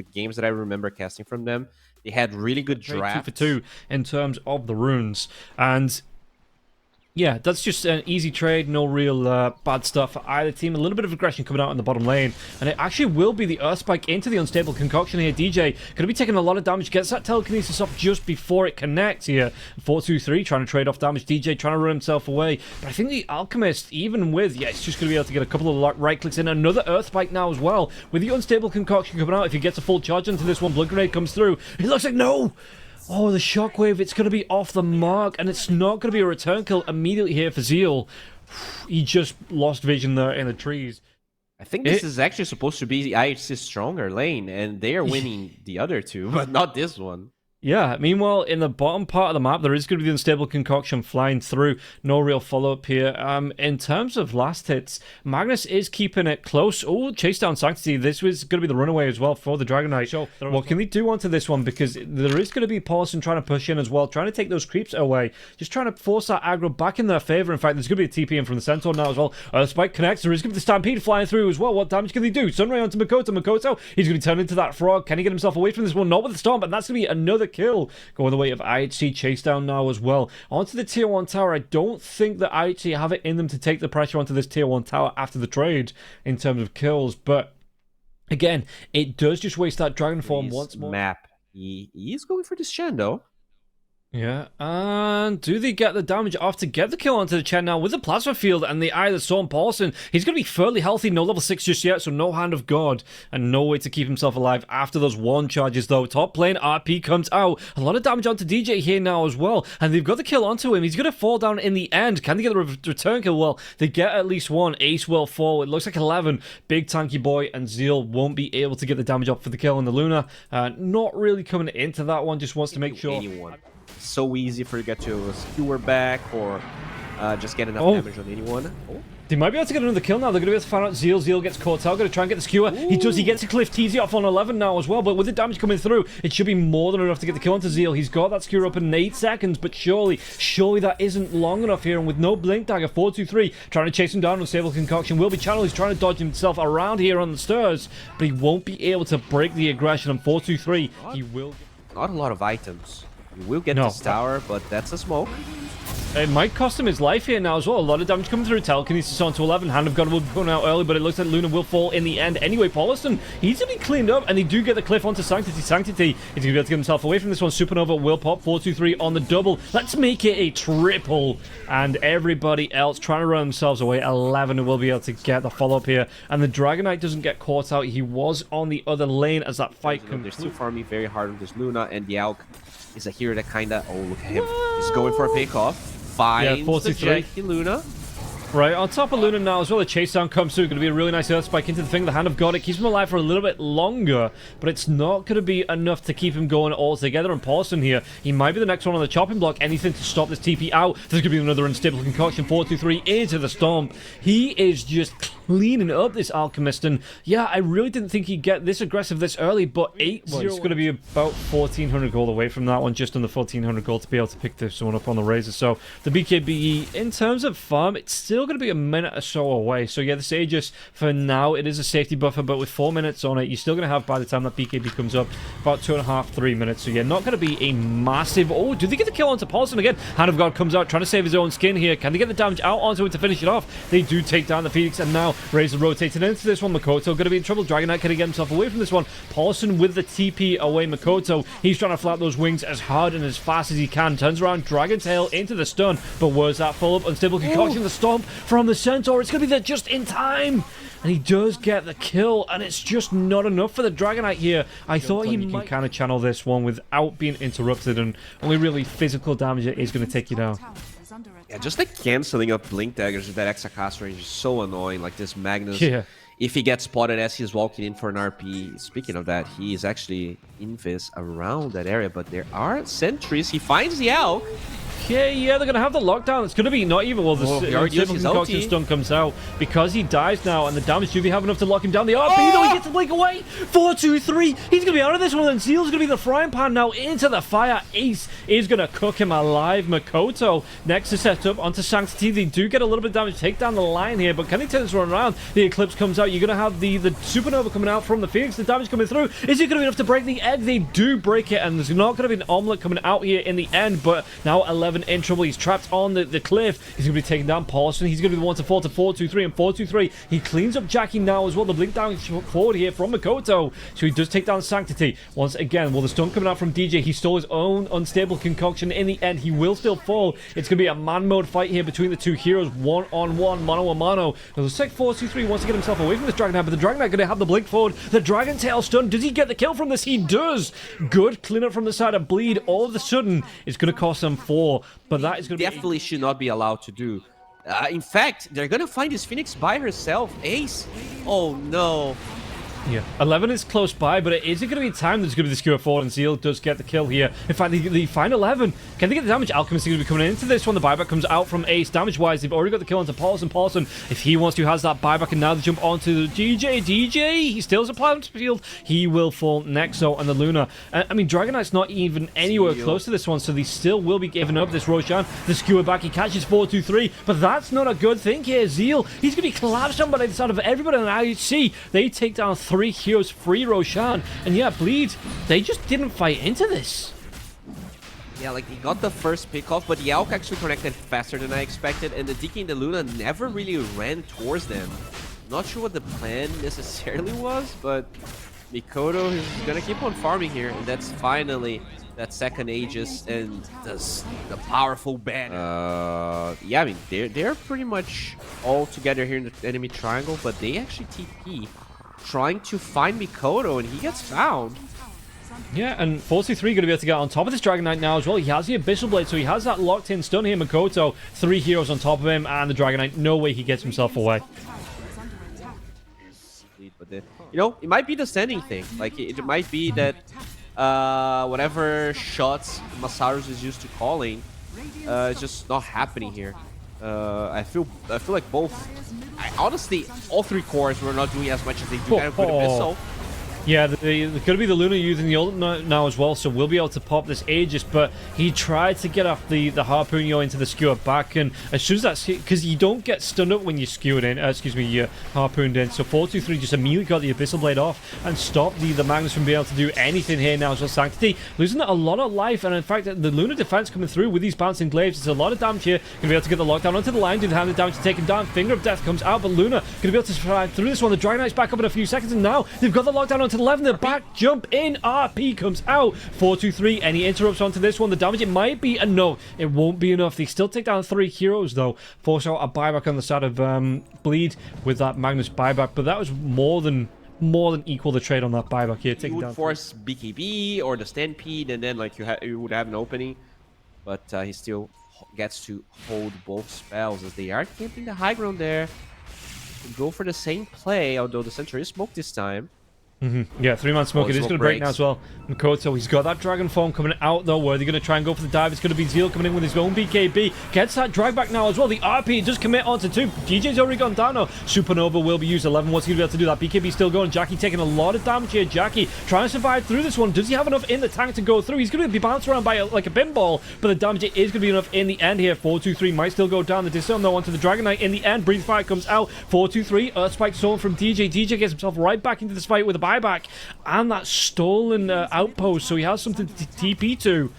the games that I remember casting from them. They had really good drafts. 2 for 2 in terms of the runes. And yeah, that's just an easy trade, no real bad stuff for either team. A little bit of aggression coming out in the bottom lane, and it actually will be the Earth Spike into the Unstable Concoction here. DJ going to be taking a lot of damage, gets that telekinesis off just before it connects here. 4-2-3 trying to trade off damage, DJ trying to run himself away. But I think the Alchemist, even with, yeah, it's just going to be able to get a couple of right clicks in. Another Earth Spike now as well. With the Unstable Concoction coming out, if he gets a full charge into this one, Blood Grenade comes through. It looks like, no! Oh, the shockwave, it's going to be off the mark, and it's not going to be a return kill immediately here for Zeal. He just lost vision there in the trees. I think this is actually supposed to be the IHC stronger lane, and they are winning the other two, but not this one. Yeah, meanwhile, in the bottom part of the map, there is going to be the Unstable Concoction flying through. No real follow-up here. In terms of last hits, Magnus is keeping it close. Oh, chase down Sanctity. This was going to be the runaway as well for the Dragon Knight. So, what can they do onto this one? Because there is going to be Poloson trying to push in as well, trying to take those creeps away. Just trying to force that aggro back in their favor. In fact, there's going to be a TP in from the Centaur now as well. Spike connects. There is going to be the Stampede flying through as well. What damage can they do? Sunray onto Mikoto. Mikoto, he's going to be turned into that frog. Can he get himself away from this one? Not with the Stomp, and that's going to be another kill. Going the way of IHC chase down now as well. Onto the tier 1 tower. I don't think that IHC have it in them to take the pressure onto this tier 1 tower after the trade in terms of kills, but again, it does just waste that dragon form once more. Map. He is going for this Shen though. Yeah, and do they get the damage off to get the kill onto the Chen now with the plasma field and the Eye of the Storm? Poloson, he's going to be fairly healthy, no level 6 just yet, so no Hand of God and no way to keep himself alive after those one charges though. Top lane RP comes out, a lot of damage onto DJ here now as well, and they've got the kill onto him. He's going to fall down in the end. Can they get the return kill? Well, they get at least one. Ace will fall. It looks like 11. Big tanky boy and Zeal won't be able to get the damage up for the kill on the Luna. Not really coming into that one, just wants to make sure. So easy for you to get to a skewer back or just get enough damage on anyone. They might be able to get another kill now. They're going to be able to find out Zeal. Zeal gets caught out. Going to try and get the skewer. He does. He gets a Cliff TZ off on 11 now as well. But with the damage coming through, it should be more than enough to get the kill onto Zeal. He's got that skewer up in 8 seconds. But surely that isn't long enough here. And with no Blink Dagger, 4-2-3, trying to chase him down with Stable Concoction. Will be channeled. He's trying to dodge himself around here on the stairs. But he won't be able to break the aggression. And 4-2-3, he will. Not a lot of items. You will get this tower, but that's a smoke. It might cost him his life here now as well. A lot of damage coming through. Telekinesis on to 11. Hand of God will be going out early, but it looks like Luna will fall in the end. Anyway, Poloson, he's going to be cleaned up, and they do get the cliff onto Sanctity. Sanctity is going to be able to get himself away from this one. Supernova will pop 4-2-3 on the double. Let's make it a triple. And everybody else trying to run themselves away. 11 will be able to get the follow-up here. And the Dragon Knight doesn't get caught out. He was on the other lane as that fight comes. They're still farming very hard with this Luna, and the Alk is a hero that kind of... Oh, look at him. He's going for a pick-off. Finds the JaCkkY Luna. Right, on top of Luna now as well, the chase down comes through. Going to be a really nice Earth Spike into the thing. The Hand of God, it keeps him alive for a little bit longer, but it's not going to be enough to keep him going all together. And Poloson here, he might be the next one on the chopping block. Anything to stop this TP out. There's going to be another Unstable Concoction. 4-2-3 into the Stomp. He is just cleaning up this Alchemist. And yeah, I really didn't think he'd get this aggressive this early, but 8-0. Well, it's going to be about 1,400 gold away from that one, just under 1,400 gold to be able to pick this one up on the Razor. So the BKB, in terms of farm, it's still going to be a minute or so away. So yeah, this Aegis, for now, it is a safety buffer, but with 4 minutes on it, you're still going to have, by the time that BKB comes up, about 2.5, 3 minutes. So yeah, not going to be a massive... Oh, do they get the kill onto Poloson again? Hand of God comes out, trying to save his own skin here. Can they get the damage out onto it to finish it off? They do take down the Phoenix, and now Razor rotating into this one. Mikoto going to be in trouble. Dragon Knight can he get himself away from this one? Poloson with the TP away. Mikoto, he's trying to flap those wings as hard and as fast as he can. Turns around, Dragon Tail into the stun, but where's that follow-up? Unstable Concoction, the Stomp from the Centaur. It's going to be there just in time. And he does get the kill, and it's just not enough for the Dragon Knight here. I thought he might kind of channel this one without being interrupted, and only really physical damage is going to take you down. Yeah, just the canceling of Blink Daggers with that extra cast range is so annoying. Like this Magnus, if he gets spotted as he's walking in for an RP, speaking of that, he is actually invis around that area, but there are sentries. He finds the Alk. Okay, yeah, they're going to have the lockdown. It's going to be not even... Well, the concoction stun comes out because he dies now, and the damage do we have enough to lock him down? The RP, though, he gets the blink away. 4-2-3. He's going to be out of this one, and Zeal's going to be the frying pan now into the fire. Ace is going to cook him alive. Mikoto next to set up onto Sanctity. They do get a little bit of damage. Take down the line here, but can he turn this one around? The Eclipse comes out. You're going to have the Supernova coming out from the Phoenix. The damage coming through. Is it going to be enough to break the egg? They do break it, and there's not going to be an omelet coming out here in the end, but now 11 in trouble. He's trapped on the cliff. He's going to be taking down Poloson. He's going to be the one to fall to 4-2-3 and 4-2-3. He cleans up JaCkkY now as well. The blink down forward here from Mikoto. So he does take down Sanctity. Once again, well, the stun coming out from DJ. He stole his own unstable concoction. In the end, he will still fall. It's going to be a man mode fight here between the two heroes. One-on-one, mano-a-mano. It looks like 4-2-3 wants to get himself away from this Dragon Knight, but the Dragon Knight going to have the blink forward. The Dragon Tail stun. Does he get the kill from this? He does. Good clean up from the side of Bleed. All of a sudden, it's going to cost them 4, but that is going to definitely should not be allowed to do. In fact, they're going to find this Phoenix by herself. Ace. Oh, no. Yeah, 11 is close by, but is it going to be time that's going to be the skewer forward, and Zeal does get the kill here. In fact, they find 11. Can they get the damage? Alchemist is going to be coming into this one. The buyback comes out from Ace. Damage-wise, they've already got the kill onto Poloson. Poloson, if he wants to, has that buyback, and now they jump onto the DJ. He steals a plant field. He will fall Nexo and the Luna. I mean, Dragon Knight's not even anywhere close to this one, so they still will be giving up this Roshan. The skewer back, he catches 4-2-3, but that's not a good thing here. Zeal, he's going to be collapsed on by the side of everybody on IHC. They take down 3 heroes, free Roshan, and yeah, Bleed, they just didn't fight into this. Yeah, like, he got the first pick off, but the Alk actually connected faster than I expected, and the DK and the Luna never really ran towards them. Not sure what the plan necessarily was, but Mikoto is gonna keep on farming here, and that's finally that second Aegis and the powerful ban. Yeah, I mean, they're pretty much all together here in the enemy triangle, but they actually TP, trying to find Mikoto, and he gets found. Yeah, and 4-2-3 going to be able to get on top of this Dragon Knight now as well. He has the Abyssal Blade, so he has that locked-in stun here. Mikoto, 3 heroes on top of him, and the Dragon Knight, no way he gets himself away. But you know, it might be the standing thing. Like, it might be that whatever shots Masarus is used to calling, it's just not happening here. I feel like honestly, all 3 cores were not doing as much as they do. Kind of with Abyssal. Yeah, there's going to be the Luna using the ult now as well, so we'll be able to pop this Aegis, but he tried to get off the Harpoon into the skewer back, and as soon as that's... Because you don't get stunned up when you skewered in, you're harpooned in, so 4-2-3 just immediately got the Abyssal Blade off and stopped the Magnus from being able to do anything here now as well. Sanctity losing a lot of life, and in fact, the Luna defense coming through with these bouncing glaives, it's a lot of damage here. Going to be able to get the lockdown onto the line, do the hand of damage taken down, Finger of Death comes out, but Luna going to be able to survive through this one. The Dragon Knight's back up in a few seconds, and now they've got the lockdown onto the 11, the back jump in, RP comes out, 4-2-3, and he interrupts onto this one. The damage, it might be enough, it won't be enough. They still take down 3 heroes though, force out a buyback on the side of Bleed with that Magnus buyback, but that was more than equal the trade on that buyback here. You would force BKB or the Stampede, and then like you would have an opening, but he still gets to hold both spells as they are camping the high ground there. Go for the same play, although the center is smoked this time. Yeah, 3-man smoke. It is going to break now as well. Mikoto, he's got that Dragon Form coming out though. Where they're going to try and go for the dive. It's going to be Zeal coming in with his own BKB. Gets that drag back now as well. The RP does commit onto 2. DJ's already gone down now. Supernova will be used. 11 what's he going to be able to do that. BKB still going. JaCkkY taking a lot of damage here. JaCkkY trying to survive through this one. Does he have enough in the tank to go through? He's going to be bounced around by like a pinball, but the damage is going to be enough in the end here. 4-2-3 might still go down. The disarm though onto the Dragon Knight in the end. Breathe Fire comes out. 4-2-3. Earth Spike stolen from DJ. DJ gets himself right back into this fight with a buyback and that stolen outpost, so he has something to TP to.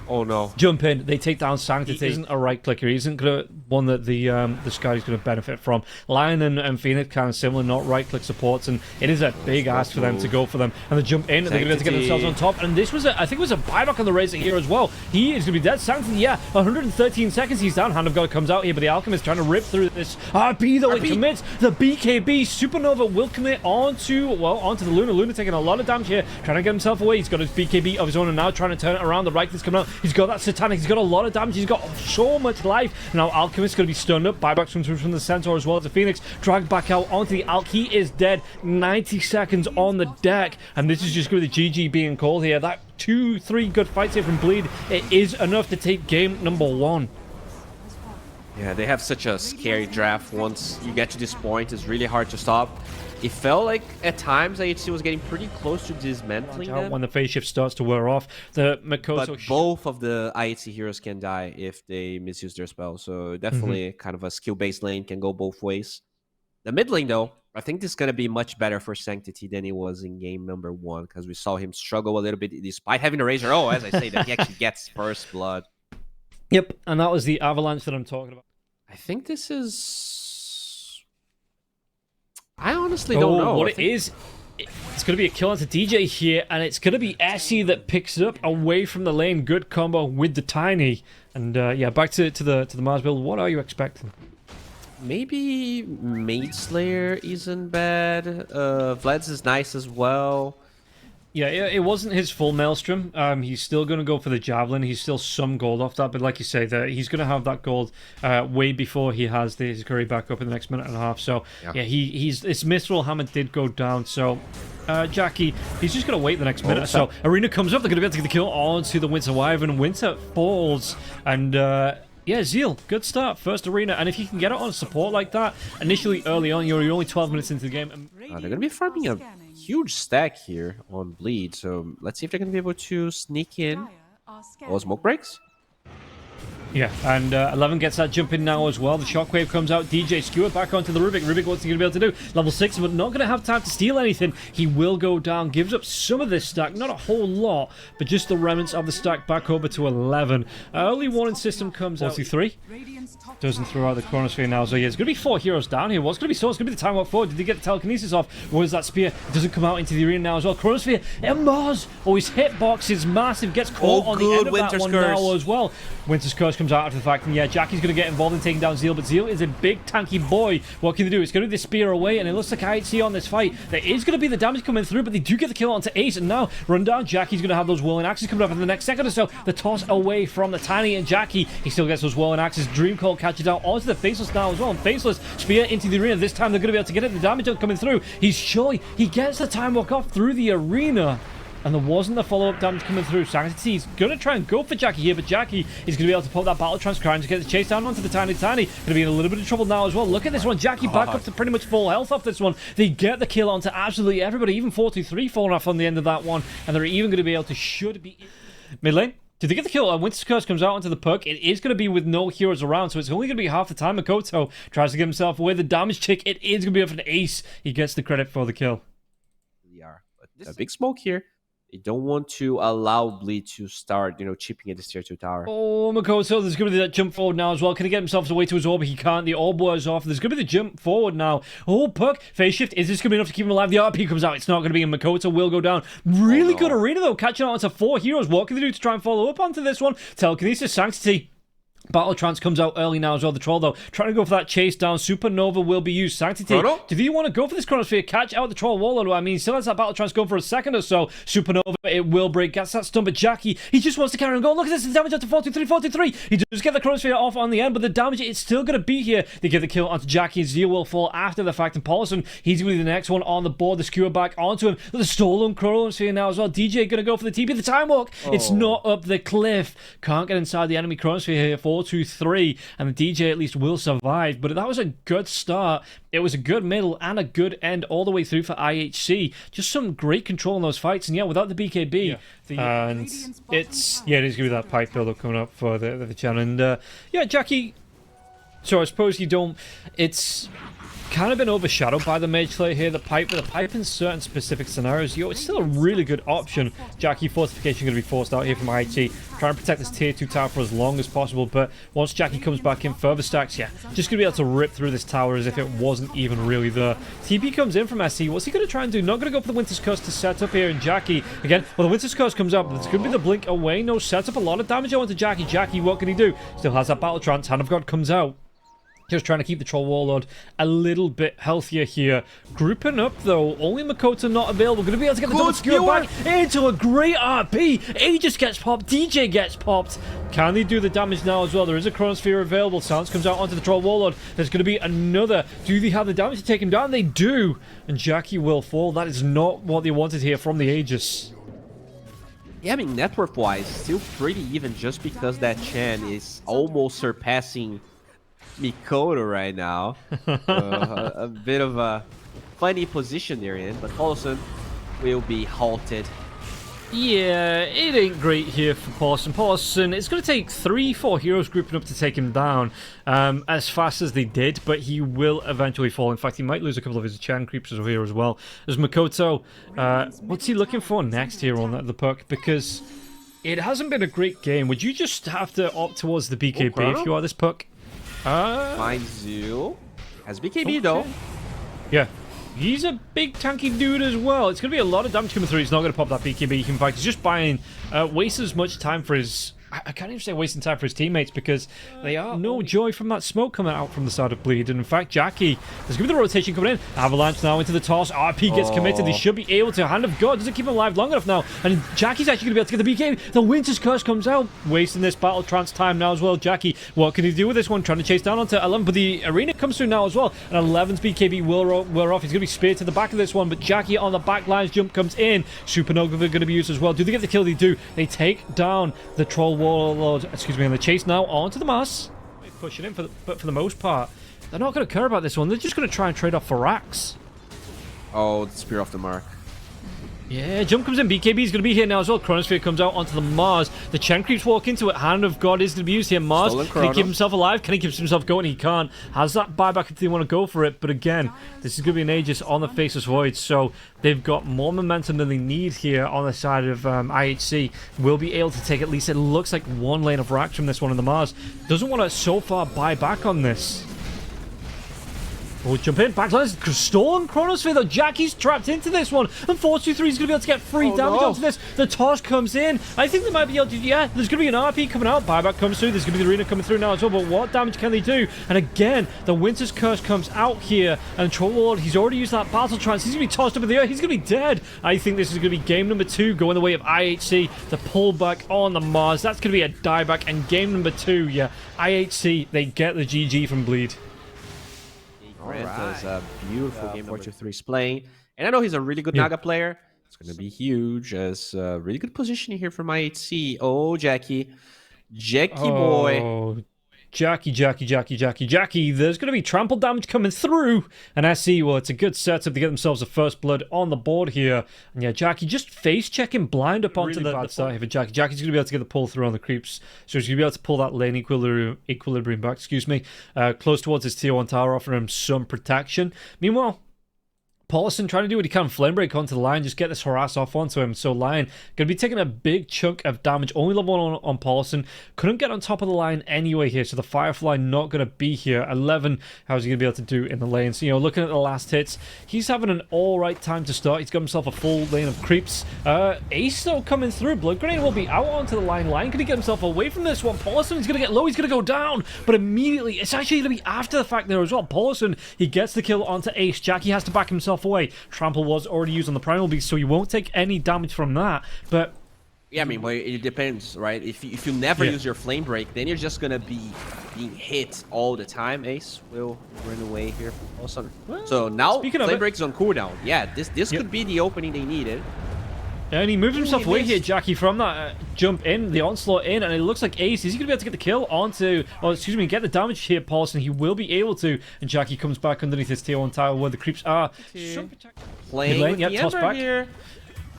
Oh no. Jump in. They take down Sanctity. He isn't a right clicker. He isn't gonna one that the Sky is going to benefit from. Lion and Phoenix kind of similar, not right click supports, and it is a big ask for them to go for them. And they jump in, and they're going to get themselves on top. And this was I think it was a buyback on the Razor here as well. He is going to be dead. Sanctity, yeah, 113 seconds. He's down. Hand of God comes out here, but the Alchemist trying to rip through this RP though. It commits. The BKB Supernova will commit onto the Luna. Luna taking a lot of damage here, trying to get himself away. He's got his BKB of his own, and now trying to turn it around. The right click's coming out. He's got that Satanic. He's got a lot of damage. He's got so much life. Now Alchemist's going to be stunned up. Buybacks from the Centaur as well as the Phoenix. Dragged back out onto the Alch. He is dead. 90 seconds on the deck. And this is just going to be the GG being called here. That 2-3 good fights here from Bleed. It is enough to take game number 1. Yeah, they have such a scary draft. Once you get to this point, it's really hard to stop. It felt like at times IHC was getting pretty close to dismantling them. When the phase shift starts to wear off, the Mikoto... But both of the IHC heroes can die if they misuse their spell. So definitely kind of a skill-based lane, can go both ways. The mid lane, though, I think this is going to be much better for Sanctity than it was in game number 1, because we saw him struggle a little bit despite having a Razor. Oh, as I say, that he actually gets first blood. Yep, and that was the Avalanche that I'm talking about. I think this is... I honestly don't know. What it is, it's going to be a kill onto DJ here, and it's going to be Essie that picks it up away from the lane. Good combo with the Tiny. And yeah, back to the Mars build. What are you expecting? Maybe Maid Slayer isn't bad. Vlad's is nice as well. Yeah, it wasn't his full Maelstrom. He's still going to go for the Javelin. He's still some gold off that, but like you say, he's going to have that gold way before he has his curry back up in the next minute and a half. So, yeah, his Mithril Hammer did go down. So, JaCkkY, he's just going to wait the next minute. So, Arena comes up. They're going to be able to get the kill onto the Winter Wyvern. Winter falls, and... yeah, Zeal, good start, first arena, and if you can get it on support like that, initially early on, you're only 12 minutes into the game. They're going to be farming a huge stack here on Bleed, so let's see if they're going to be able to sneak in. Oh, smoke breaks? Yeah, and 11 gets that jump in now as well. The Shockwave comes out. DJ skewer back onto the Rubik. Rubik, what's he going to be able to do? Level 6, but not going to have time to steal anything. He will go down. Gives up some of this stack. Not a whole lot, but just the remnants of the stack back over to 11. Early warning system comes out. 43. Doesn't throw out the Chronosphere now. So yeah, it's going to be 4 heroes down here. What's going to be so? It's going to be the time out forward. Did he get the telekinesis off? What is that spear? It doesn't come out into the arena now as well. Chronosphere. And Mars. Oh, his hitbox is massive. Gets caught on the end of that one now as well. Winter's Curse comes out after the fact, and yeah, JaCkkY's going to get involved in taking down Zeal, but Zeal is a big tanky boy. What can they do? It's going to be the spear away, and it looks like IHC on this fight. There is going to be the damage coming through, but they do get the kill onto Ace, and now run down. JaCkkY's going to have those whirling axes coming up in the next second or so. The toss away from the Tiny, and JaCkkY, he still gets those whirling axes. Dream Call catches out onto the Faceless now as well, and Faceless spear into the arena. This time they're going to be able to get it. The damage coming through. He's surely, he gets the time walk off through the arena. And there wasn't the follow-up damage coming through. Sanctity's going to try and go for JaCkkY here, but JaCkkY is going to be able to pop that Battle Trance Crown to get the chase down onto the Tiny. Going to be in a little bit of trouble now as well. Look at this one. JaCkkY back up to pretty much full health off this one. They get the kill onto absolutely everybody, even 4-2-3 falling off on the end of that one. And they're even going to be able to mid lane. Did they get the kill? Winter's Curse comes out onto the puck. It is going to be with no heroes around, so it's only going to be half the time. Mikoto tries to get himself away. The damage check, it is going to be up an Ace. He gets the credit for the kill. But a big smoke here. They don't want to allow Bleed to start, chipping at this tier 2 tower. Oh, Mikoto, there's going to be that jump forward now as well. Can he get himself away to his orb? He can't. The orb wears off. There's going to be the jump forward now. Oh, puck. Phase shift. Is this going to be enough to keep him alive? The RP comes out. It's not going to be, and Mikoto will go down. Really good arena, though. Catching on to 4 heroes. What can they do to try and follow up onto this one? Telekinesis, Sanctity. Battle Trance comes out early now as well. The Troll, though, trying to go for that chase down. Supernova will be used. Sanctity, do you want to go for this Chronosphere? Catch out the Troll Warlord. I mean, still has that Battle Trance going for a second or so. Supernova, it will break. Gets that stun, but JaCkkY, he just wants to carry on going. Look at this, the damage up to 4-3, 4-3. He does get the Chronosphere off on the end, but the damage, it's still going to be here. They get the kill onto JaCkkY, and Zeal will fall after the fact. And Poloson, he's going to be the next one on the board. The skewer back onto him. The stolen Chronosphere now as well. DJ going to go for the TP. The time walk, it's not up the cliff. Can't get inside the enemy Chronosphere here. 4-2-3. And the DJ at least will survive. But that was a good start. It was a good middle and a good end all the way through for IHC. Just some great control in those fights. And yeah, without the BKB. Yeah. And it's... Yeah, there's going to be that pipe build-up coming up for the channel. And yeah, JaCkkY... So I suppose you don't... It's... kind of been overshadowed by the Mage Slayer here. The pipe in certain specific scenarios, it's still a really good option. JaCkkY fortification going to be forced out here from IHC. Trying to protect this tier 2 tower for as long as possible, but once JaCkkY comes back in, further stacks, yeah, just going to be able to rip through this tower as if it wasn't even really there. TP comes in from SC. What's he going to try and do? Not going to go for the Winter's Curse to set up here, and JaCkkY, again, well, the Winter's Curse comes up, but it's going to be the blink away. No setup, a lot of damage onto JaCkkY. JaCkkY, what can he do? Still has that Battle Trance. Hand of God comes out. Just trying to keep the Troll Warlord a little bit healthier here. Grouping up, though. Only Mikoto not available. Going to be able to get the double skewer back into a great RP. Aegis gets popped. DJ gets popped. Can they do the damage now as well? There is a Chronosphere available. Silence comes out onto the Troll Warlord. There's going to be another. Do they have the damage to take him down? They do. And JaCkkY will fall. That is not what they wanted here from the Aegis. Yeah, I mean, net worth-wise, still pretty even just because that Chen is almost surpassing Mikoto right now. A bit of a funny position they're in, but Poloson will be halted. Yeah, it ain't great here for Poloson. Poloson, it's going to take 3-4 heroes grouping up to take him down as fast as they did, but he will eventually fall. In fact, he might lose a couple of his Chan creeps here as well. As Mikoto, what's he looking for next here on the puck? Because it hasn't been a great game. Would you just have to opt towards the BKB if you are this puck? Find Zeal. Has BKB though. Yeah. He's a big tanky dude as well. It's going to be a lot of damage coming through. He's not going to pop that BKB. In fact, he's just buying, wasting as much time for his... I can't even say wasting time for his teammates because they are no joy from that smoke coming out from the side of Bleed. And in fact, JaCkkY, there's going to be the rotation coming in. Avalanche now into the toss. RP gets committed. They should be able to. Hand of God doesn't keep him alive long enough now. And JaCkkY's actually going to be able to get the BKB. The Winter's Curse comes out. Wasting this battle trance time now as well. JaCkkY, what can he do with this one? Trying to chase down onto 11, but the arena comes through now as well. And 11's BKB will wear off. He's going to be speared to the back of this one, but JaCkkY on the back lines jump comes in. Supernova going to be used as well. Do they get the kill? They do. They take down the Troll Warlord. Excuse me, and the chase now onto the Mars. Pushing in, but for the most part, they're not going to care about this one. They're just going to try and trade off for racks. Oh, the spear off the mark. Yeah, jump comes in. BKB is going to be here now as well. Chronosphere comes out onto the Mars. The Chen creeps walk into it. Hand of God is going to be used here. Mars, can he keep himself alive? Can he keep himself going? He can't. Has that buyback if they want to go for it. But again, this is going to be an Aegis on the Faceless Void. So they've got more momentum than they need here on the side of IHC. Will be able to take at least, it looks like, one lane of racks from this one in the Mars. Doesn't want to so far buy back on this. Oh, jump in, backlines, stolen Chronosphere though. JaCkkY's trapped into this one, and 423 is going to be able to get free damage onto this. The toss comes in. I think they might be able to, yeah, there's going to be an RP coming out. Buyback comes through. There's going to be the arena coming through now as well, but what damage can they do? And again, the Winter's Curse comes out here, and Troll Lord, he's already used that battle trance. He's going to be tossed up in the air. He's going to be dead. I think this is going to be game number 2 going the way of IHC. The pullback on the Mars. That's going to be a dieback, and game number 2, yeah, IHC, they get the GG from Bleed. Does a beautiful game Fortune3's playing. And I know he's a really good Naga player. It's going to be huge as a really good positioning here from IHC. Oh, JaCkkY. JaCkkY boy. JaCkkY. There's going to be trample damage coming through. And SC, well, it's a good setup to get themselves a first blood on the board here. And yeah, JaCkkY just face checking blind up onto the bad side for JaCkkY. JaCkkY's going to be able to get the pull through on the creeps. So he's going to be able to pull that lane equilibrium back, close towards his tier 1 tower, offering him some protection. Meanwhile, Poloson trying to do what he can, flame break onto the line, just get this harass off onto him. So Lion going to be taking a big chunk of damage, only level 1 on Poloson. Couldn't get on top of the line anyway here, so the Firefly not going to be here. 11, how's he going to be able to do in the lane? So, you know, looking at the last hits, he's having an alright time to start. He's got himself a full lane of creeps. Ace though coming through. Blood Grenade will be out onto the line. Lion can he get himself away from this one? Poloson is going to get low, he's going to go down, but immediately, it's actually going to be after the fact there as well. Poloson, he gets the kill onto Ace. JaCkkY has to back himself away. Trample was already used on the Primal Beast, so you won't take any damage from that. But yeah, I mean, well, it depends, right? If you never use your flame break, then you're just gonna be being hit all the time. Ace will run away here from Poloson. Well, so now flame break is on cooldown. Yeah, this could be the opening they needed. And he moves himself away here, JaCkkY, from that jump in, the onslaught in, and it looks like Ace, is he going to be able to get the kill onto, get the damage here, Poloson? He will be able to, and JaCkkY comes back underneath his tier 1 tower where the creeps are. Playing with the toss back here.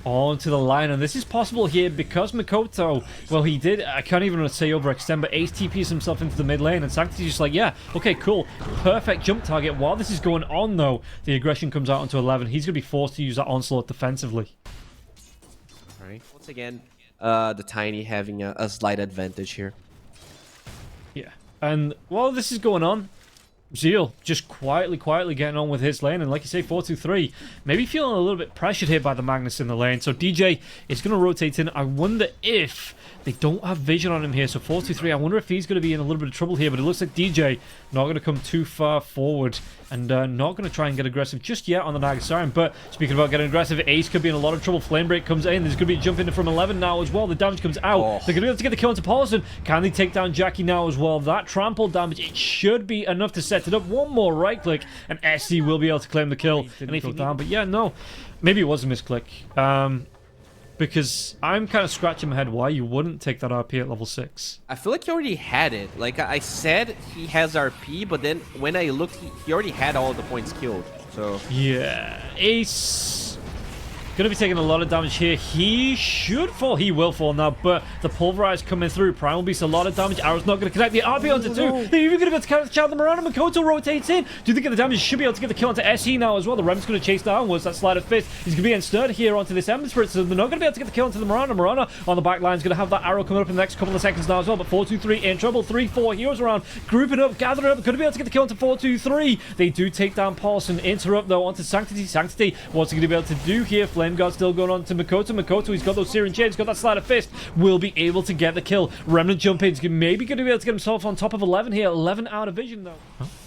Onto the line, and this is possible here because Mikoto, well, he did, I can't even say overextend, but Ace TPs himself into the mid lane, and Sanctity's just like, yeah, okay, cool, perfect jump target. While this is going on, though, the aggression comes out onto 11. He's going to be forced to use that onslaught defensively. Once again, the Tiny having a slight advantage here. Yeah, and while this is going on, Zeal just quietly getting on with his lane, and like you say, 4-2-3, maybe feeling a little bit pressured here by the Magnus in the lane. So DJ is going to rotate in. I wonder if they don't have vision on him here. So 4-2-3, I wonder if he's going to be in a little bit of trouble here, but it looks like DJ not going to come too far forward and not going to try and get aggressive just yet on the Nagasarian. But speaking about getting aggressive, Ace could be in a lot of trouble. Flamebreak comes in. There's going to be a jump in from 11 now as well. The damage comes out. They're going to be able to get the kill into Poloson. Can they take down JaCkkY now as well? That trample damage, it should be enough to set it up. One more right click and SC will be able to claim the kill. And if he down, but yeah, no. Maybe it was a misclick. Because I'm kind of scratching my head why you wouldn't take that RP at level 6. I feel like he already had it. Like I said, he has RP, but then when I looked, he already had all the points killed. So yeah, Ace gonna be taking a lot of damage here. He should fall. He will fall now, but the Pulverize coming through. Primal Beast, a lot of damage. Arrow's not gonna connect. The RP onto 2. They're even gonna be able to catch out the Murano. Mikoto rotates in. Do they get the damage? Should be able to get the kill onto SE now as well. The Rem's gonna chase downwards. That Sleight of Fist. He's gonna be ensnared here onto this Ember Spirit, so they're not gonna be able to get the kill onto the Murano. Murano on the back line is gonna have that arrow coming up in the next couple of seconds now as well. But 4-2-3 in trouble. 3-4 heroes around, grouping up, gathering up. Gonna be able to get the kill onto 4-2-3. They do take down Poloson. Interrupt though onto Sanctity. Sanctity, what's he gonna be able to do here? Flame Guard still going on to Mikoto. Mikoto, he's got those Searing Chains, got that Sleight of Fist, will be able to get the kill. Remnant jump in, he's maybe going to be able to get himself on top of 11 here. 11 out of vision though.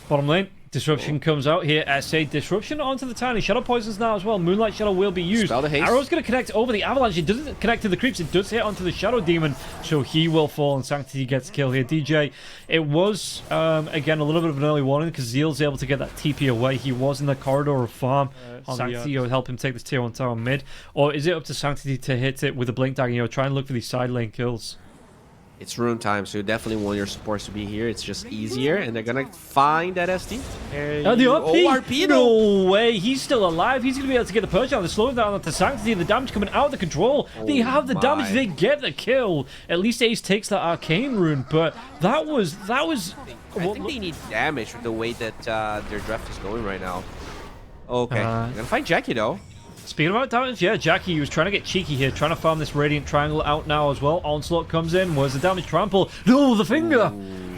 Bottom lane, Disruption comes out here. SA Disruption onto the Tiny. Shadow Poisons now as well. Moonlight Shadow will be used. Arrow's going to connect over the Avalanche. It doesn't connect to the creeps. It does hit onto the Shadow Demon, so he will fall, and Sanctity gets killed here. DJ, it was, again, a little bit of an early warning because Zeal's able to get that TP away. He was in the corridor of farm. Sanctity will help him take this tier 1 tower mid. Or is it up to Sanctity to hit it with a Blink Dagger? You know, try and look for these side lane kills. It's rune time, so you definitely want your supports to be here. It's just easier, and they're gonna find that SD. The RP? No way, he's still alive. He's gonna be able to get the push down, the slow down onto Sanctity, the damage coming out of the control. They have the damage, they get the kill. At least Ace takes that Arcane rune, but that was. I think they need damage with the way that their draft is going right now. Okay, they're gonna find JaCkkY though. Speaking about damage, yeah, JaCkkY was trying to get cheeky here, trying to farm this Radiant Triangle out now as well. Onslaught comes in. Where's the damage? Trample. No, the finger!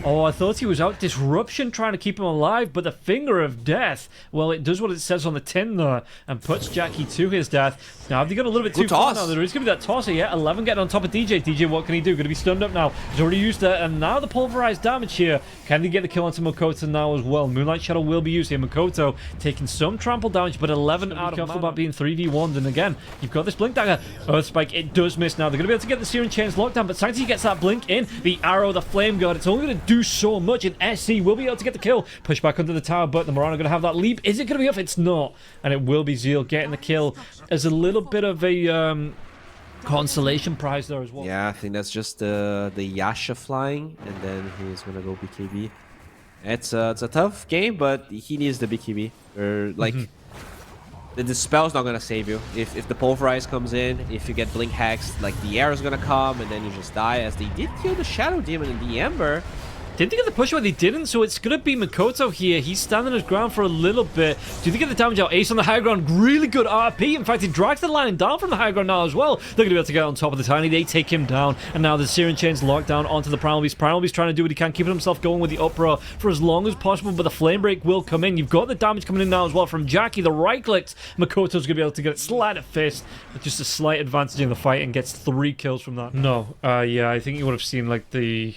Oh, I thought he was out. Disruption trying to keep him alive, but the Finger of Death, well, it does what it says on the tin there and puts JaCkkY to his death. Now, have they got a little bit too far now? There is going to be that tosser, yeah. 11 getting on top of DJ. DJ, what can he do? Going to be stunned up now. He's already used that, and now the pulverized damage here. Can they get the kill onto Mikoto now as well? Moonlight Shadow will be used here. Mikoto taking some trample damage, but 11 out of about being 3v1'd, and again, you've got this Blink Dagger. Earth Spike, it does miss now. They're going to be able to get the Searing Chains locked down, but Sanctity gets that Blink in. The Arrow, the Flame Guard, it's only going to do so much, and SC will be able to get the kill. Push back under the tower, but the Murano are going to have that leap. Is it going to be enough? It's not, and it will be Zeal getting the kill as a little bit of a consolation prize there as well. Yeah, I think that's just the Yasha flying, and then he's going to go BKB. It's a tough game, but he needs the BKB. Or like, the spell's not gonna save you. If the Pulverize comes in, if you get Blink Hacks, like the Arrow's gonna come, and then you just die. As they did kill the Shadow Demon in the Ember. Didn't they get the push where they didn't? So it's going to be Mikoto here. He's standing his ground for a little bit. Do they get the damage out? Ace on the high ground. Really good RP. In fact, he drags the line down from the high ground now as well. They're going to be able to get on top of the Tiny. They take him down. And now the Searing Chain's locked down onto the Primal Beast. Primal Beast trying to do what he can, keeping himself going with the uproar for as long as possible. But the Flame Break will come in. You've got the damage coming in now as well from JaCkkY. The right clicks. Mikoto's going to be able to get it. Sleight of Fist. With just a slight advantage in the fight and gets 3 kills from that. No. Yeah, I think you would have seen like the...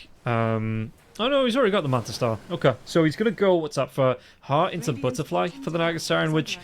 Oh no, he's already got the Manta Star. Okay, so he's going to go, what's that, for Heart into Butterfly for the Nagasarian, which,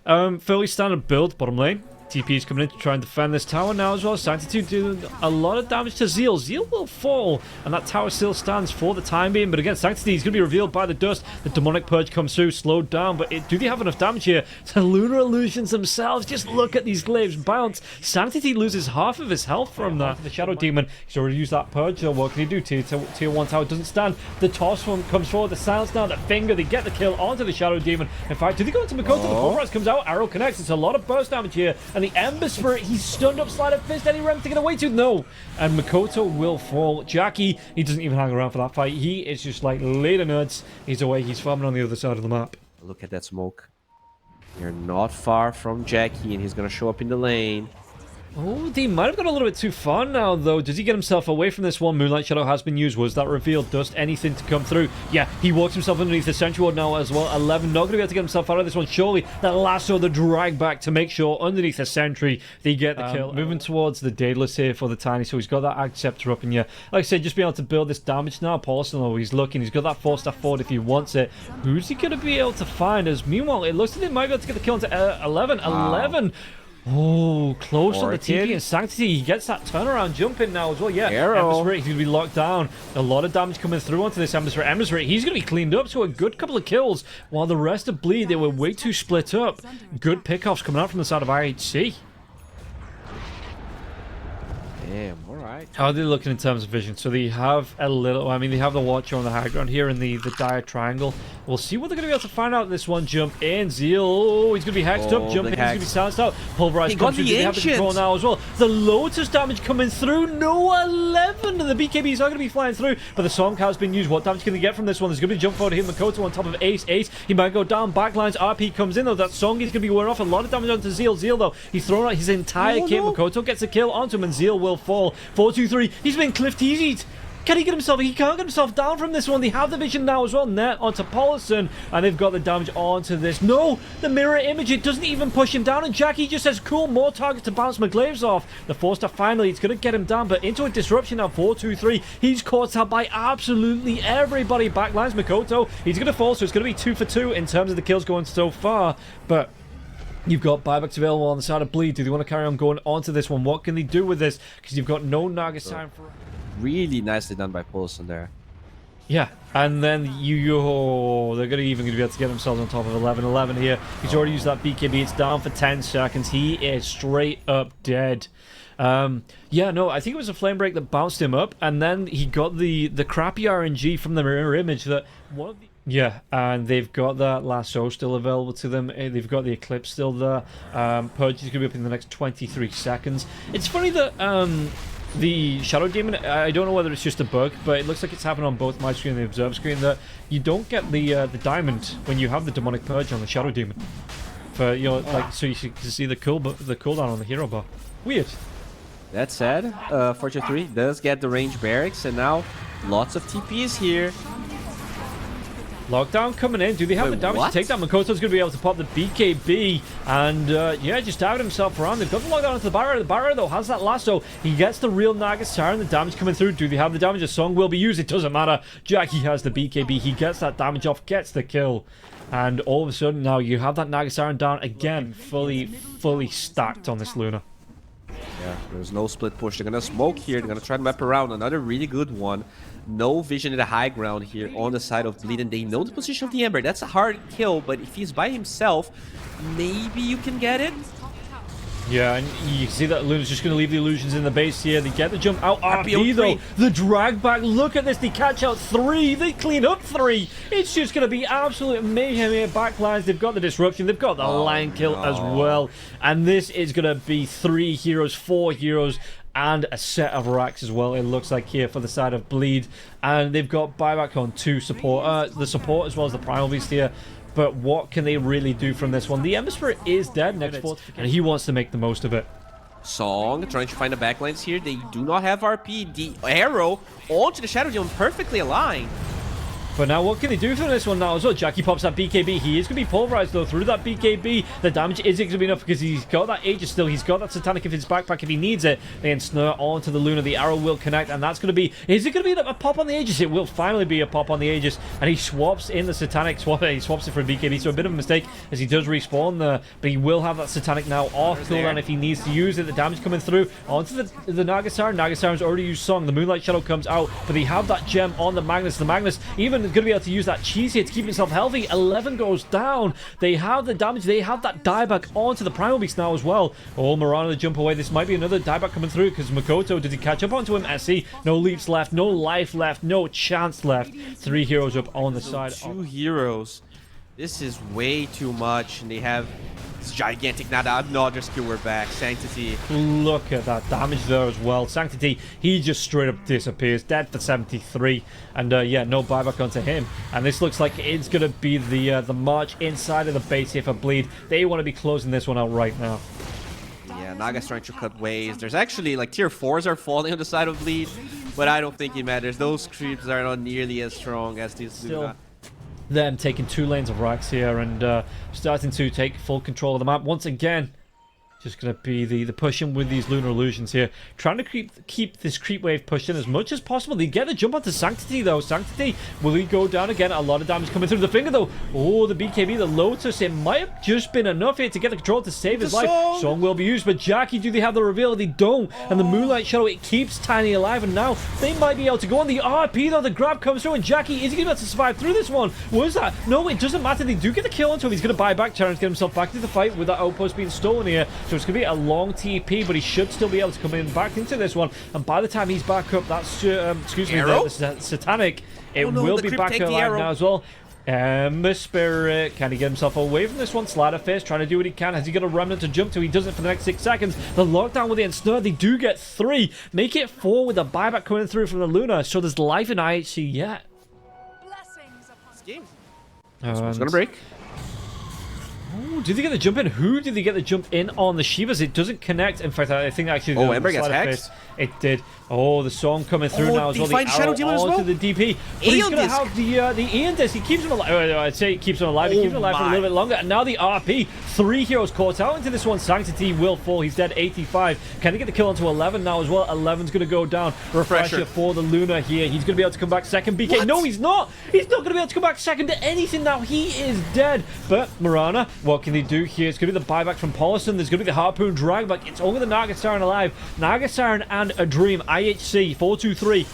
fairly standard build, bottom lane. TP is coming in to try and defend this tower now as well. Sanctity doing a lot of damage to Zeal. Zeal will fall, and that tower still stands for the time being. But again, Sanctity is going to be revealed by the dust. The Demonic Purge comes through, slowed down. But do they have enough damage here? The Lunar Illusions themselves, just look at these glaives bounce. Sanctity loses half of his health from that. The Shadow Demon, he's already used that Purge. So what can he do? Tier 1 tower doesn't stand. The toss one comes forward. The silence now. The Finger, they get the kill onto the Shadow Demon. In fact, do they go into Mikoto? The Pulverize comes out. Arrow connects. It's a lot of burst damage here. And the Ember Spirit, he's stunned up. Sleight of Fist. Any Rem to get away to? No. And Mikoto will fall. JaCkkY, he doesn't even hang around for that fight. He is just like later nuts. He's away. He's farming on the other side of the map. Look at that smoke. You're not far from JaCkkY, and he's gonna show up in the lane. Oh, he might have gone a little bit too far now, though. Does he get himself away from this one? Moonlight Shadow has been used. Was that revealed? Does anything to come through? Yeah, he walks himself underneath the Sentry Ward now as well. 11, not going to be able to get himself out of this one. Surely that lasso, the drag back to make sure underneath the Sentry they get the kill. Moving towards the Daedalus here for the Tiny, so he's got that Acceptor up in you. Like I said, just being able to build this damage now. Poloson, though, he's looking. He's got that 4-star forward if he wants it. Who's he going to be able to find? As meanwhile, it looks like they might be able to get the kill into 11. Wow. 11. Oh, close on the TP and Sanctity. He gets that turnaround jump in now as well. Yeah, Emissary, he's going to be locked down. A lot of damage coming through onto this Emissary. Emissary, he's going to be cleaned up to a good couple of kills. While the rest of Bleed, they were way too split up. Good pickoffs coming out from the side of IHC. Damn, alright. How are they looking in terms of vision? So they have a little, I mean, they have the Watcher on the high ground here in the dire triangle. We'll see what they're going to be able to find out this one. Jump in, Zeal. Oh, he's going to be hexed up. Jump in, he's going to be silenced out. Pulverized comes through. They have the control now as well. The Lotus damage coming through. No 11. And the BKBs are going to be flying through. But the Song has been used. What damage can they get from this one? There's going to be a jump forward to hit Mikoto on top of Ace. Ace, he might go down. Backlines, RP comes in though. That Song is going to be wearing off. A lot of damage onto Zeal. Zeal though, he's thrown out his entire kit. Mikoto gets a kill onto him and Zeal will fall. 4-2-3. He's been cliff teasied. Can he get himself? He can't get himself down from this one. They have the vision now as well. Net onto Poloson, and they've got the damage onto this. No, the mirror image, it doesn't even push him down. And JaCkkY just says, cool, more targets to bounce my glaives off. The 4-star finally, it's going to get him down, but into a disruption now. 4-2-3. He's caught out by absolutely everybody. Backlines Mikoto. He's going to fall, so it's going to be 2 for 2 in terms of the kills going so far. But you've got buybacks available on the side of Bleed. Do they want to carry on going onto this one? What can they do with this? Because you've got no Naga sign for... Really nicely done by Poloson there. Yeah, and then they're going to be able to get themselves on top of 11-11 here. He's already used that BKB. It's down for 10 seconds. He is straight up dead. Yeah, no, I think it was a flame break that bounced him up, and then he got the crappy RNG from the mirror image that one of the... Yeah, and they've got that lasso still available to them. They've got the Eclipse still there. Purge is going to be up in the next 23 seconds. It's funny that the Shadow Demon, I don't know whether it's just a bug, but it looks like it's happened on both my screen and the Observe screen, that you don't get the diamond when you have the Demonic Purge on the Shadow Demon. For, you know, like, so you can see the cooldown on the hero bar. Weird. That said, Fortune 3 does get the range barracks, and now lots of TPs here. Lockdown coming in. Do they have the damage to take that? Mikoto's going to be able to pop the BKB and, yeah, just diving himself around. They've got the lockdown into the barrier. The barrier, though, has that lasso. He gets the real Naga Siren. The damage coming through. Do they have the damage? A Song will be used. It doesn't matter. JaCkkY has the BKB. He gets that damage off, gets the kill. And all of a sudden, now you have that Naga Siren down again, fully stacked on this Luna. Yeah, there's no split push. They're gonna smoke here. They're gonna try to map around. Another really good one. No vision in the high ground here on the side of Bleed, and they know the position of the Ember. That's a hard kill, but if he's by himself, maybe you can get it. Yeah, and you see that Luna's just going to leave the illusions in the base here. They get the jump out. RP though, the drag back. Look at this. They catch out 3. They clean up 3. It's just going to be absolute mayhem here. Backlines. They've got the disruption. They've got the line kill as well. And this is going to be 3 heroes, 4 heroes, and a set of racks as well, it looks like here for the side of Bleed. And they've got buyback on 2 support, the support as well as the Primal Beast here. But what can they really do from this one? The Emissary is dead next fortification, and he wants to make the most of it. Song trying to find the backlines here. They do not have RP. The arrow onto the Shadow Demon perfectly aligned. But now what can they do for this one now as well? JaCkkY pops that BKB. He is going to be pulverized though through that BKB. The damage isn't going to be enough because he's got that Aegis still. He's got that Satanic in his backpack if he needs it. They ensnare onto the Luna. The arrow will connect, and that's going to be... Is it going to be a pop on the Aegis? It will finally be a pop on the Aegis. And he swaps in the Satanic. He swaps it for a BKB, so a bit of a mistake as he does respawn there. But he will have that Satanic now off cooldown if he needs to use it. The damage coming through onto the Naga Siren. Naga Siren's already used Song. The Moonlight Shadow comes out, but they have that gem on the Magnus. The Magnus even is going to be able to use that cheese here to keep himself healthy. 11 goes down. They have the damage. They have that dieback onto the Primal Beast now as well. Oh, Murano the jump away. This might be another dieback coming through because Mikoto, did he catch up onto him? SC, no leaps left, no life left, no chance left. 3 heroes up on the side. 2 heroes. This is way too much, and they have this gigantic another skill we're back. Sanctity. Look at that damage there as well. Sanctity, he just straight up disappears. Dead for 73. And yeah, no buyback onto him. And this looks like it's going to be the march inside of the base here for Bleed. They want to be closing this one out right now. Yeah, Naga's trying to cut ways. There's actually, like, tier 4s are falling on the side of Bleed, but I don't think it matters. Those creeps are not nearly as strong as these Luna. Them taking 2 lanes of racks here and starting to take full control of the map once again. Just going to be the pushing with these Lunar Illusions here. Trying to keep this creep wave pushed in as much as possible. They get the jump onto Sanctity, though. Sanctity, will he go down again? A lot of damage coming through the finger, though. Oh, the BKB, the Lotus. It might have just been enough here to get the control to save his life. Song will be used, but JaCkkY, do they have the reveal? They don't. And the Moonlight Shadow, it keeps Tiny alive. And now they might be able to go on the RP, though. The grab comes through, and JaCkkY, is he going to be able to survive through this one? What is that? No, it doesn't matter. They do get the kill onto him. He's going to buy back Terrence, get himself back into the fight with that outpost being stolen here. So it's going to be a long TP, but he should still be able to come in back into this one. And by the time he's back up, that's excuse me, the Satanic, it will be back alive now as well. Ember Spirit, can he get himself away from this one? Slider Face trying to do what he can. Has he got a remnant to jump to? He does it for the next 6 seconds. The lockdown with the ensnare, they do get 3. Make it 4 with the buyback coming through from the Luna. So there's life in IHC yet. This game. It's gonna break. Oh, did they get the jump in? Who did they get the jump in on? The Shivas? It doesn't connect. In fact, I think actually... Oh, Ember gets hacked. It did. Oh, the song coming through now as well. The Shadow Demon as well. To the DP. But he's going to have the Aeon Disc. He keeps him alive. I'd say he keeps him alive. He keeps him alive for a little bit longer. And now the RP. 3 heroes caught out into this one. Sanctity will fall. He's dead 85. Can they get the kill onto 11 now as well? 11's going to go down. Refresher for the Luna here. He's going to be able to come back second. BK. What? No, he's not. He's not going to be able to come back second to anything now. He is dead. But Mirana, what can they do here? It's going to be the buyback from Poloson. There's going to be the Harpoon drag back. It's only the Naga Siren alive. Naga Siren and a Dream. IHC 4-2-3.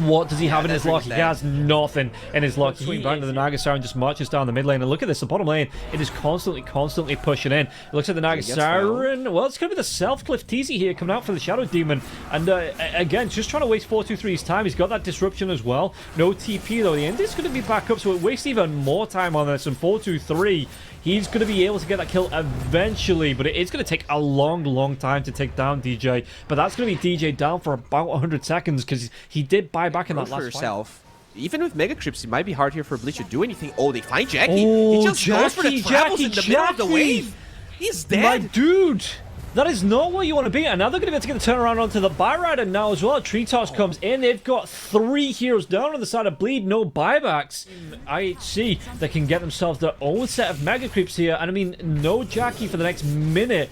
What does he have in his lock? He has nothing in his lock. Swing back to the Naga Siren, just marches down the mid lane. And look at this, the bottom lane, it is constantly pushing in. It looks like the Naga Siren. Well, it's going to be the Self-Cliff Teasy here coming out for the Shadow Demon. And again, just trying to waste 4-2-3's time. He's got that disruption as well. No TP though. The end is going to be back up, so it wastes even more time on this. And 4-2-3. He's going to be able to get that kill eventually, but it is going to take a long time to take down DJ. But that's going to be DJ down for about 100 seconds because he did buy back in that last fight. Even with Mega Creeps, it might be hard here for Bleach to do anything. Oh, they find JaCkkY. He just goes for the travels in the middle of the wave. He's dead. My dude. That is not what you want to be. And now they're going to be able to get the turnaround onto the Byrider now as well. Tree Toss comes in. They've got 3 heroes down on the side of Bleed. No buybacks. IHC, they can get themselves their own set of Mega Creeps here. And I mean, no JaCkkY for the next minute.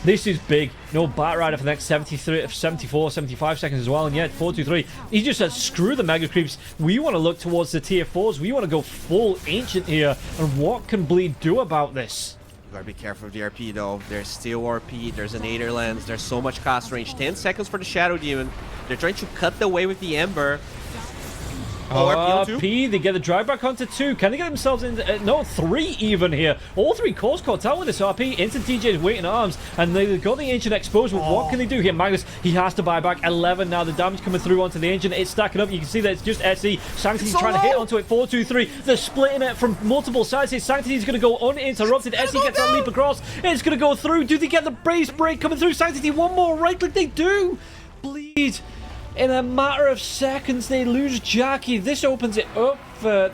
This is big. No Batrider for the next 74, 75 seconds as well. And yet, 4-2-3. He just says, screw the Mega Creeps. We want to look towards the tier 4s. We want to go full Ancient here. And what can Bleed do about this? Gotta be careful of the RP though. There's still RP, there's an Aether Lens, there's so much cast range. 10 seconds for the Shadow Demon. They're trying to cut the way with the Ember. RP, they get the drive back onto 2. Can they get themselves in? No, 3 even here. All 3 cores caught out with this RP. Instant DJ's waiting arms, and they've got the Ancient exposed. But what can they do here? Magnus, he has to buy back 11 now. The damage coming through onto the Ancient. It's stacking up. You can see that it's just SE. Sanctity trying to hit onto it. 4-2-3. They're splitting it from multiple sides here. Sanctity's going to go uninterrupted. SE gets that leap across. It's going to go through. Do they get the base break coming through? Sanctity, one more right click. They do. Bleed. In a matter of seconds, they lose JaCkkY. This opens it up for